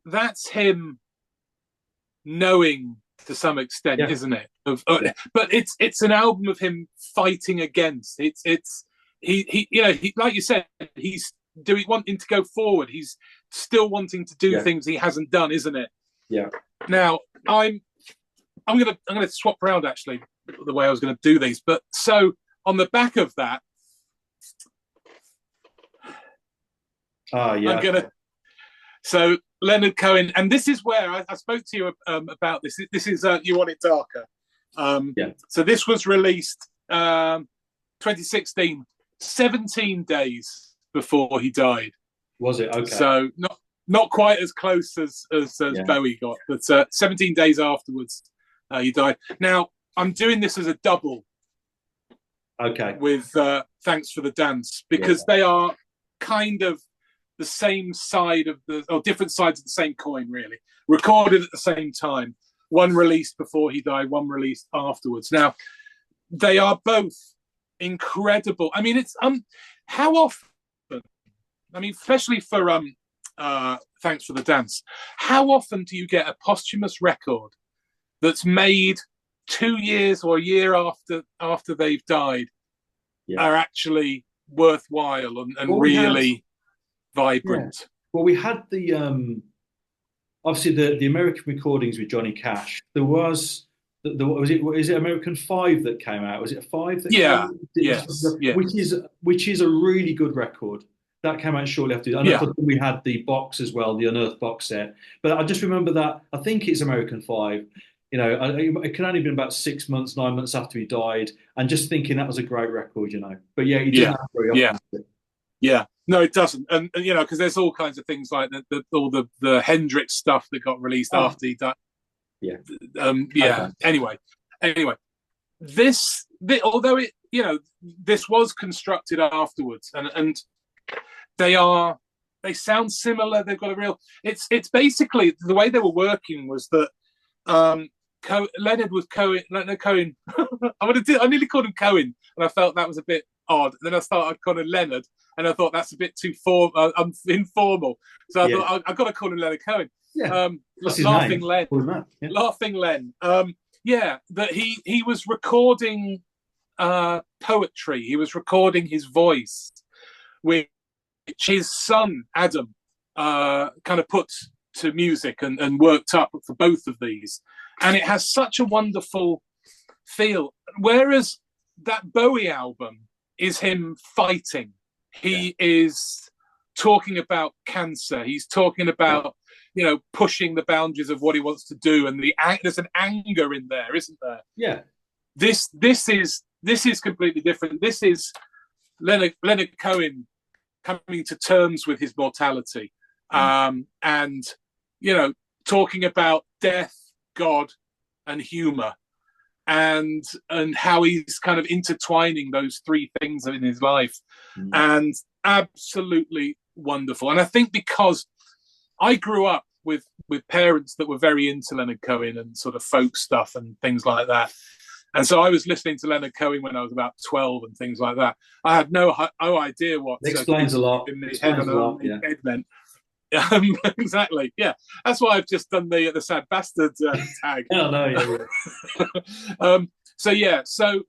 that's him knowing, to some extent, isn't it? But it's an album of him fighting against. He like you said, he's wanting to go forward. He's still wanting to do things he hasn't done, isn't it? Yeah. Now I'm gonna swap around actually the way I was going to do these. But so on the back of that, I'm gonna. So Leonard Cohen, and this is where I spoke to you about this. This is You Want It Darker. So this was released 2016, 17 days before he died. Was it? Okay. So not quite as close as Yeah. Bowie got, but 17 days afterwards, he died. Now I'm doing this as a double Okay. with Thanks for the Dance, because they are kind of the same side of or different sides of the same coin, really. Recorded at the same time. One released before he died, one released afterwards. Now, they are both incredible. I mean, it's how often, I mean, especially for Thanks for the Dance, how often do you get a posthumous record that's made 2 years or a year after they've died are actually worthwhile and really vibrant? Yeah. Well, we had the obviously the American recordings with Johnny Cash. There was is it American 5 that came out? Was it 5 that came out? Yes. Which is a really good record. That came out shortly after. And of course we had the box as well, the Unearthed box set. But I just remember that I think it's American 5. You know, it can only have been about 6 months, 9 months after he died, and just thinking that was a great record, you know. But yeah, he didn't have very often. Yeah. No, it doesn't, and you know, because there's all kinds of things like all the Hendrix stuff that got released after he died. Yeah. Okay. Anyway, this although it, you know, this was constructed afterwards, and they sound similar. They've got a real. It's basically the way they were working was that Leonard was Cohen. I nearly called him Cohen, and I felt that was a bit odd. And then I started calling him Leonard, and I thought that's a bit too informal. So I thought I've got to call him Leonard Cohen. Yeah. Laughing Len. Yeah. Laughing Len. That he was recording poetry. He was recording his voice, which his son Adam kind of put to music and worked up for both of these, and it has such a wonderful feel. Whereas that Bowie album is him fighting. He is talking about cancer. He's talking about, you know, pushing the boundaries of what he wants to do, and there's an anger in there, isn't there? Yeah. This is completely different. This is Leonard Cohen coming to terms with his mortality, and you know, talking about death, God, and humor, and how he's kind of intertwining those three things in his life, and absolutely wonderful. And I think because I grew up with parents that were very into Leonard Cohen and sort of folk stuff and things like that. And so I was listening to Leonard Cohen when I was about 12 and things like that. I had no idea what it explains a lot. In the head meant. Exactly. Yeah, that's why I've just done the sad bastard tag. Oh no, yeah. So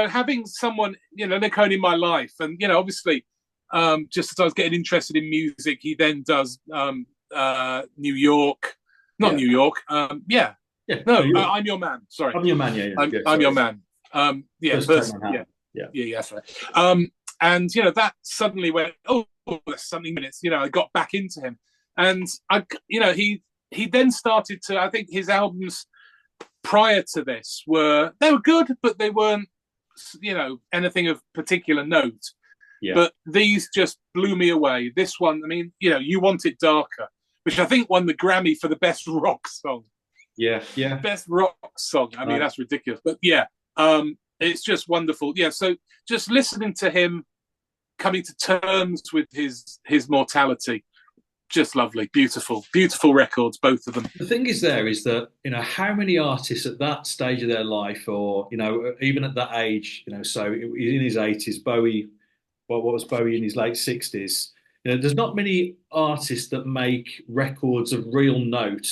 having someone, you know, Leonard Cohen in my life, and you know, obviously, just as I was getting interested in music, he then does New York, not New York. I'm Your Man. Sorry, I'm Your Man. Yeah. I'm Your Man. That's right. And you know, that suddenly went, there's something minutes. You know, I got back into him, and he then started to. I think his albums prior to this were good, but they weren't, you know, anything of particular note. Yeah. But these just blew me away. This one, I mean, you know, You Want It Darker, which I think won the Grammy for the best rock song. Yeah. Best rock song. I mean, that's ridiculous. But yeah, it's just wonderful. Yeah, so just listening to him coming to terms with his mortality, just lovely. Beautiful records, both of them. The thing is that, you know, how many artists at that stage of their life, or, you know, even at that age, you know, so in his 80s, Bowie, what was Bowie in his late 60s? You know, there's not many artists that make records of real note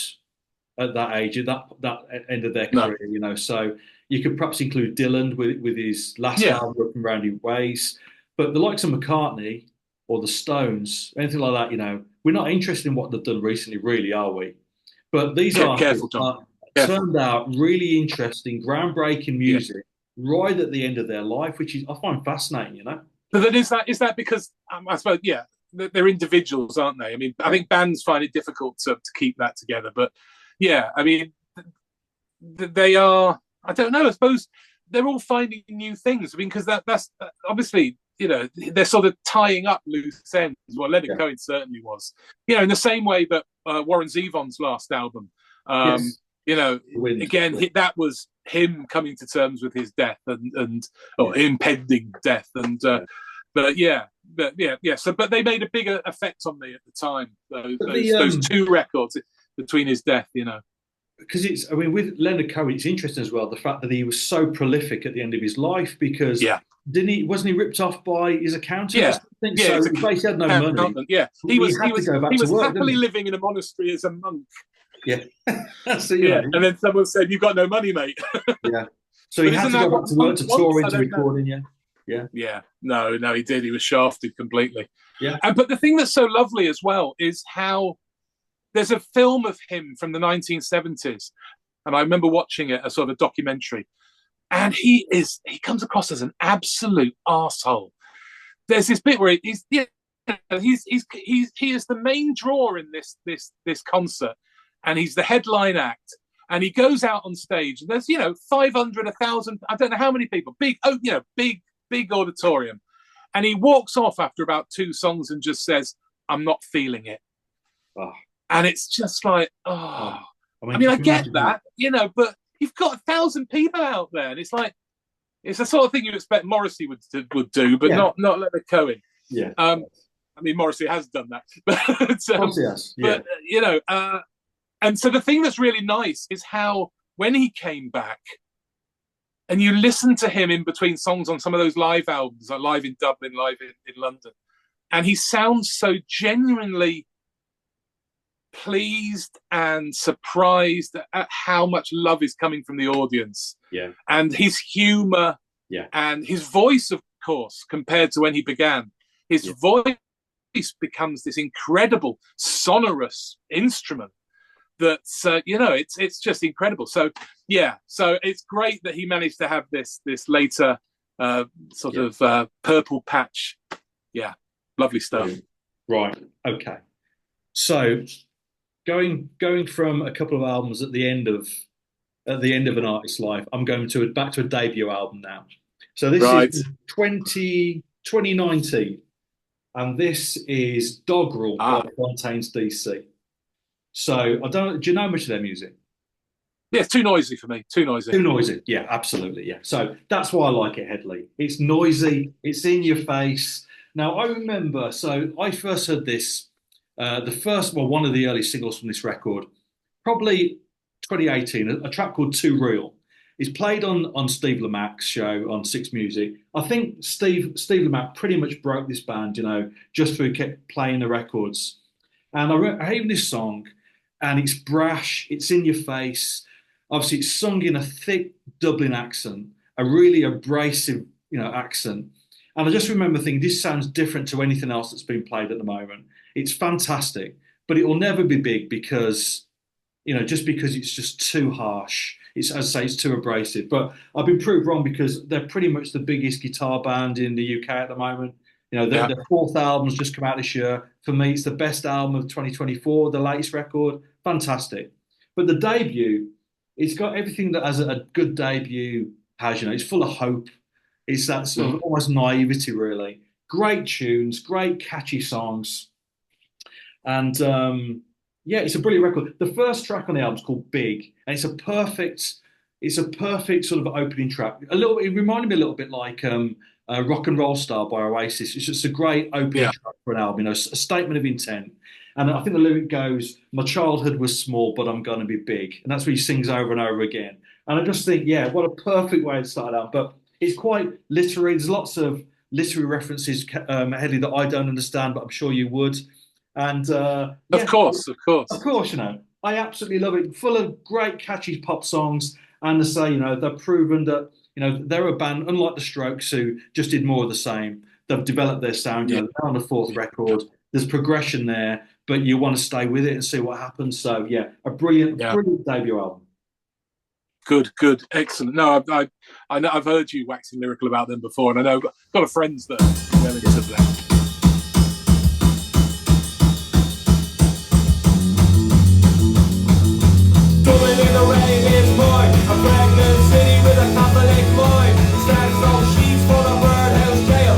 at that age, at that end of their career, you know. So you could perhaps include Dylan with his last album, From Round Ways. But the likes of McCartney or the Stones, anything like that, you know, we're not interested in what they've done recently, really, are we? But these artists turned out really interesting, groundbreaking music right at the end of their life, which I find fascinating, you know. But then is that because I suppose they're individuals, aren't they? I mean, I think bands find it difficult to keep that together. But yeah, I mean, they are. I don't know. I suppose they're all finding new things. I mean, because that's obviously they're sort of tying up loose ends. Well, Leonard Cohen certainly was. In the same way that Warren Zevon's last album, again, that was him coming to terms with his death and impending death. And but they made a bigger effect on me at the time. Those two records between his death, Because with Leonard Cohen, it's interesting as well the fact that he was so prolific at the end of his life. Because wasn't he ripped off by his accountant? Yeah, so he basically had no money. Yeah, he was happily work, living in a monastery as a monk. Yeah, and then someone said, "You've got no money, mate." Yeah, so he had to go back to work to tour into recording. Yeah. No, he did. He was shafted completely. Yeah, but the thing that's so lovely as well is how there's a film of him from the 1970s, and I remember watching it, a sort of documentary, and he comes across as an absolute arsehole. There's this bit where he is the main draw in this concert, and he's the headline act, and he goes out on stage, and there's 500, 1,000, I don't know how many people, big auditorium, and he walks off after about 2 songs and just says, "I'm not feeling it." Oh. And it's just like, I get that, but you've got 1,000 people out there, and it's like, it's the sort of thing you expect Morrissey would do, but not Leonard Cohen. Yeah. Morrissey has done that, but yes. Yeah. But and so the thing that's really nice is how when he came back, and you listen to him in between songs on some of those live albums, like Live in Dublin, Live in London, and he sounds so genuinely pleased and surprised at how much love is coming from the audience. Yeah. And his humor. Yeah. And his voice, of course, compared to when he began, his voice becomes this incredible sonorous instrument that's it's just incredible. So it's great that he managed to have this later sort of purple patch. Yeah, lovely stuff. Right. Okay. So going from a couple of albums at the end of an artist's life, I'm going back to a debut album now. So this is 2019, and this is Dog Rule by Fontaines DC. So do you know much of their music? Yeah, it's too noisy for me. Too noisy. Yeah, absolutely. Yeah. So that's why I like it, Headley. It's noisy. It's in your face. Now I remember. So I first heard this. One of the early singles from this record, probably 2018, a track called Too Real. It's played on Steve Lamac's show on Six Music. I think Steve Lamac pretty much broke this band, just through kept playing the records. And I hear this song, and it's brash, it's in your face. Obviously, it's sung in a thick Dublin accent, a really abrasive, accent. And I just remember thinking, this sounds different to anything else that's been played at the moment. It's fantastic, but it will never be big because, just because it's just too harsh. It's, as I say, it's too abrasive. But I've been proved wrong because they're pretty much the biggest guitar band in the UK at the moment. Their 4th album's just come out this year. For me, it's the best album of 2024, the latest record. Fantastic. But the debut, it's got everything that as a good debut has. It's full of hope. It's that sort of almost naivety, really. Great tunes, great catchy songs. And it's a brilliant record. The first track on the album is called Big, and it's a perfect sort of opening track. It reminded me a little bit like Rock and Roll Star by Oasis. It's just a great opening track for an album, a statement of intent. And I think the lyric goes, "My childhood was small, but I'm going to be big." And that's what he sings over and over again. And I just think, what a perfect way to start out. But it's quite literary. There's lots of literary references, Headley, that I don't understand, but I'm sure you would. And of course, I absolutely love it. Full of great, catchy pop songs. And they say, they've proven that, they're a band, unlike the Strokes, who just did more of the same. They've developed their sound. They're on the 4th record. There's progression there, but you want to stay with it and see what happens. So, a brilliant debut album. Good, excellent. No, I know I've heard you waxing lyrical about them before, and I know I've got a friends that are well into them. In the rain is mine, a pregnant city with a Catholic mind. Stands on sheets for the birdhouse jail.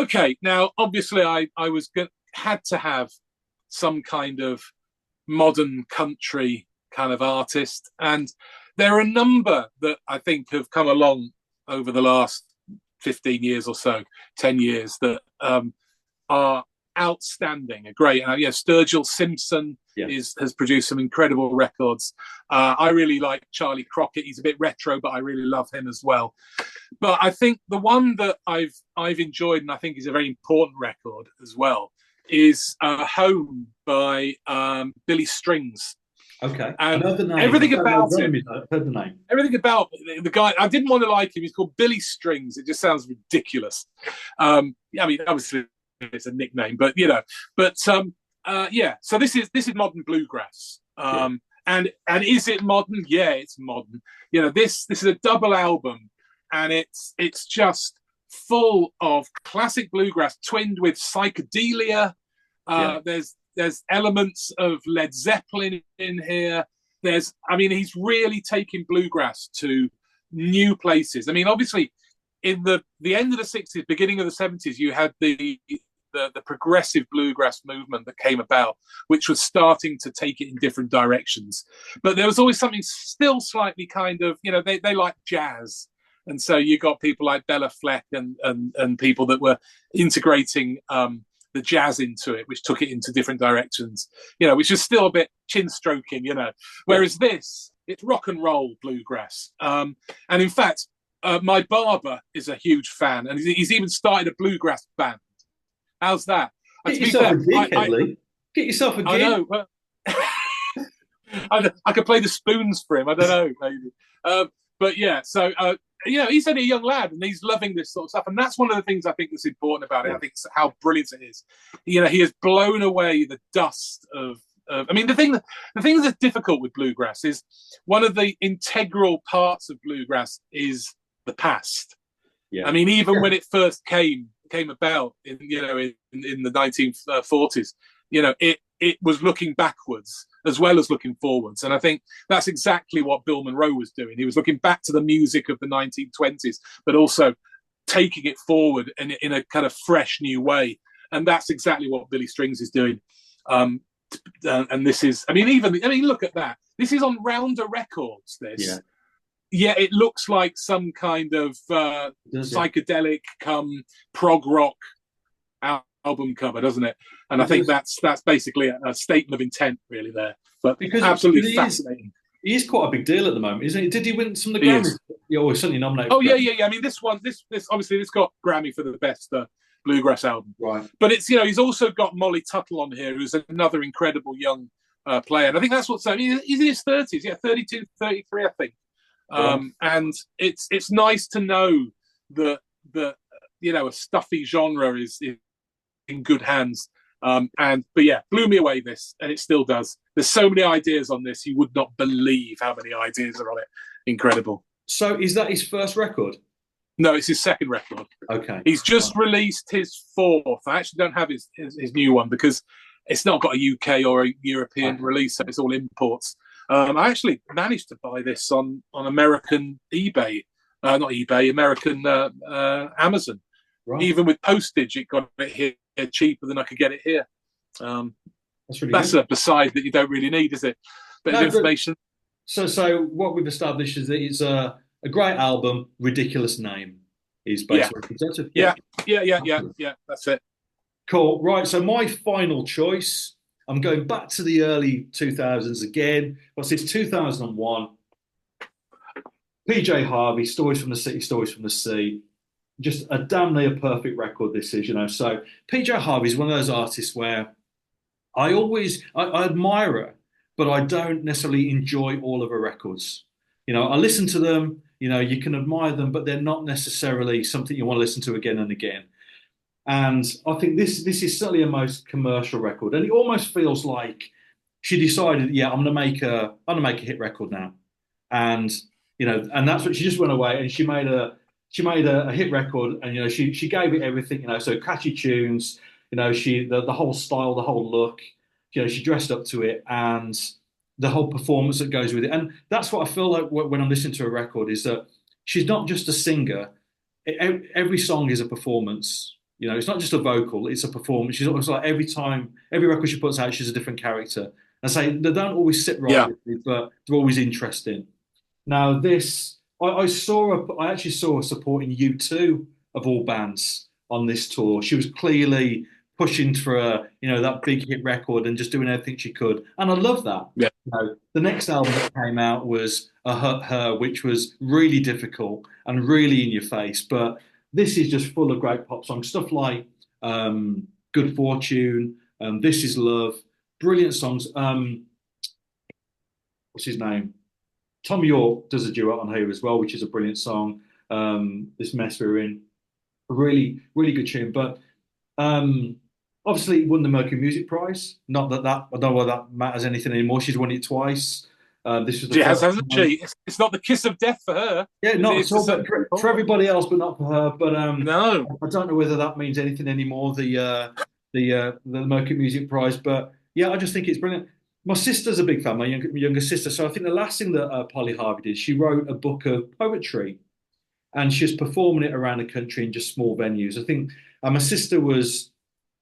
Okay, now obviously had to have some kind of modern country kind of artist, and there are a number that I think have come along over the last 15 years or so, 10 years that are outstanding, are great. And Sturgill Simpson has produced some incredible records. I really like Charlie Crockett. He's a bit retro, but I really love him as well. But I think the one that I've enjoyed and I think is a very important record as well is Home by Billy Strings. Okay. And I know the name. everything about him. I've heard the name. Everything about the guy, I didn't want to like him. He's called Billy Strings. It just sounds ridiculous. I mean, obviously it's a nickname, but So this is modern bluegrass. And is it modern? Yeah, it's modern. This is a double album, and it's just full of classic bluegrass twinned with psychedelia. There's elements of Led Zeppelin in here. He's really taking bluegrass to new places. I mean, obviously, in the end of the 60s, beginning of the 70s, you had the progressive bluegrass movement that came about, which was starting to take it in different directions. But there was always something still slightly kind of, they like jazz. And so you got people like Bella Fleck and people that were integrating the jazz into it, which took it into different directions, which is still a bit chin stroking, Whereas this, it's rock and roll bluegrass. And in fact, my barber is a huge fan, and he's even started a bluegrass band. How's that? Get yourself a gig, Headley. Get yourself a gig. I know. I could play the spoons for him. I don't know, maybe. But yeah, so he's only a young lad and he's loving this sort of stuff, and that's one of the things I think that's important about it. I think it's how brilliant it is. He has blown away the dust of. I mean, the thing that's difficult with bluegrass is one of the integral parts of bluegrass is the past. Yeah. I mean, even when it first came about in the 1940s, it was looking backwards as well as looking forwards. And I think that's exactly what Bill Monroe was doing. He was looking back to the music of the 1920s, but also taking it forward in a kind of fresh new way. And that's exactly what Billy Strings is doing. And this is, look at that. This is on Rounder Records, this. Yeah. Yeah, it looks like some kind of psychedelic prog rock album cover, doesn't it? And I think that's basically a statement of intent, really, there. But because absolutely fascinating. He is quite a big deal at the moment, isn't he? Did he win some of the Grammys? He's certainly nominated. Oh, yeah. I mean, this obviously this got Grammy for the best bluegrass album. Right. But it's, he's also got Molly Tuttle on here, who's another incredible young player. And I think that's what's saying. He's in his 30s, 32, 33, I think. And it's nice to know that a stuffy genre is in good hands. But blew me away this, and it still does. There's so many ideas on this, you would not believe how many ideas are on it. Incredible. So is that his first record? No, it's his second record. Okay. He's just released his fourth. I actually don't have his new one because it's not got a UK or a European release, so it's all imports. I actually managed to buy this on American eBay, not eBay, American Amazon. Right. Even with postage, it got it here cheaper than I could get it here. That's a beside that you don't really need, is it? Bit of information. So what we've established is that it's a great album, ridiculous name is basically representative. Yeah. That's it. Cool. Right. So my final choice. I'm going back to the early 2000s again. What's this? 2001. PJ Harvey, Stories from the City, Stories from the Sea. Just a damn near perfect record, this is, So PJ Harvey is one of those artists where I admire her, but I don't necessarily enjoy all of her records. I listen to them, you can admire them, but they're not necessarily something you want to listen to again and again. And I think this is certainly a most commercial record, and it almost feels like she decided, I'm going to make a hit record now, and and that's what she just went away and she made a hit record, and she gave it everything, so catchy tunes, the whole style, the whole look, she dressed up to it, and the whole performance that goes with it, and that's what I feel like when I'm listening to a record is that she's not just a singer. Every song is a performance. You know, it's not just a vocal; it's a performance. She's almost like every record she puts out, she's a different character. And say they don't always sit right Yeah. with me, but they're always interesting. Now, I actually saw her supporting U2 of all bands on this tour. She was clearly pushing for that big hit record and just doing everything she could. And I love that. Yeah. The next album that came out was A Hurt Her, which was really difficult and really in your face. But this is just full of great pop songs, stuff like Good Fortune, This Is Love, brilliant songs. What's his name? Tom York does a duet on here as well, which is a brilliant song. This Mess We're In, a really, really good tune. But obviously, won the Mercury Music Prize. Not that I don't know whether that matters anything anymore. She's won it twice. This was the She has, first hasn't time. she? It's not the kiss of death for her. Yeah, not It's at all. the But for everybody else, but not for her. But No. I don't know whether that means anything anymore. The Mercury Music Prize, but yeah, I just think it's brilliant. My sister's a big fan, my younger sister. So I think the last thing that Polly Harvey did, she wrote a book of poetry, and she was performing it around the country in just small venues. I think my sister was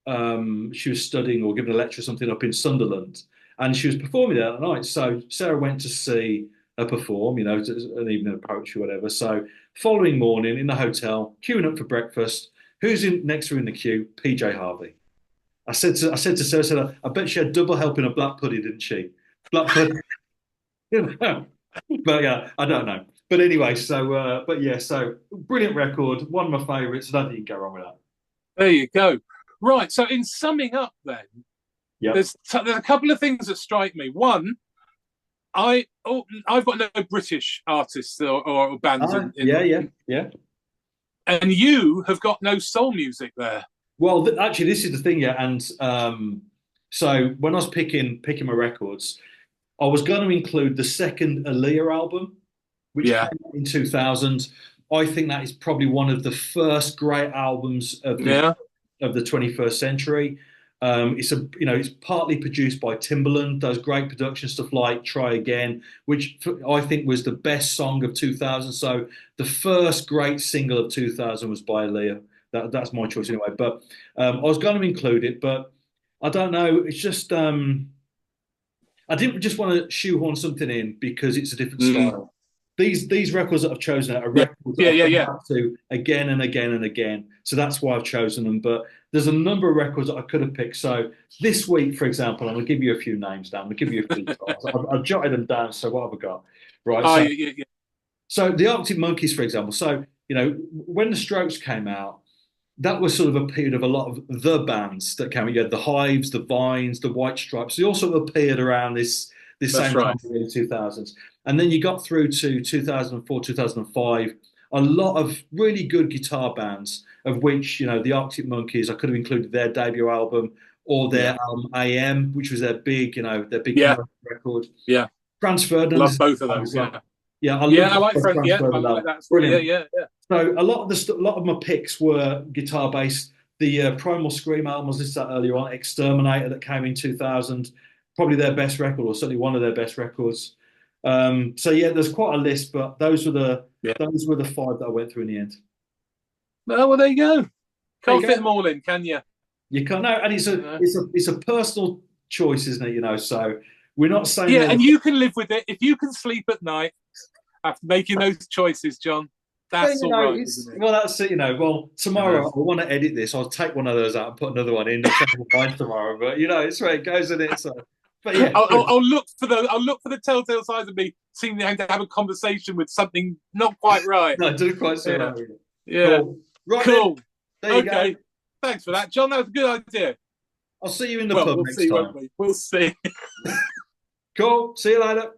she was studying or giving a lecture or something up in Sunderland, and she was performing there that night. So Sarah went to see her perform, an evening of poetry, or whatever. So following morning in the hotel, queuing up for breakfast, who's in next to her in the queue? PJ Harvey. I said to Sarah, I bet she had double helping of black pudding, didn't she? Black pudding. But yeah, I don't know. But anyway, so brilliant record, one of my favourites. I don't think you can go wrong with that. There you go. Right. So in summing up, then, Yeah. there's a couple of things that strike me. One, I've got no British artists or bands. Yeah. And you have got no soul music there. Well, actually, this is the thing, yeah. And so when I was picking my records, I was going to include the second Aaliyah album, which came out in 2000. I think that is probably one of the first great albums of the 21st century. It's partly produced by Timbaland, does great production stuff like Try Again, which I think was the best song of 2000. So the first great single of 2000 was by Aaliyah. That's my choice anyway. But I was going to include it, but I don't know. It's just I didn't just want to shoehorn something in because it's a different style. These records that I've chosen are records that I've come back to again and again and again. So that's why I've chosen them. But there's a number of records that I could have picked. So this week, for example, I'm going to give you a few names, Dan. I'm going to give you a few styles. I've jotted them down. So what have I got? Right. So the Arctic Monkeys, for example. So, when the Strokes came out, that was sort of a period of a lot of the bands that came out. You had the Hives, the Vines, the White Stripes. They all sort of appeared around this same time in the 2000s. And then you got through to 2004, 2005, a lot of really good guitar bands, of which, the Arctic Monkeys, I could have included their debut album or their album AM, which was their big record. Yeah. Franz Ferdinand. Love both of those, Yeah, I like Franz. Yeah, I like that. Brilliant. Yeah. So a lot of my picks were guitar based. The Primal Scream album I was listening to earlier on, Exterminator, that came in 2000, probably their best record, or certainly one of their best records. There's quite a list, but those were the five that I went through in the end. Oh, well, there you go. Can't fit them all in, can you? You can't. No, and it's a personal choice, isn't it? So we're not saying. Yeah, and you can live with it if you can sleep at night after making those choices, John. That's all right, isn't it? Well, that's it. Well, tomorrow I want to edit this. I'll take one of those out and put another one in. Tomorrow, but it's where it goes, isn't it? So, but yeah, I'll look for the telltale signs of me seeming to have a conversation with something not quite right. No, didn't quite say that. Yeah, cool. Right, cool. there you go. Thanks for that, John. That was a good idea. I'll see you in the pub next time. We'll see. Cool. See you later.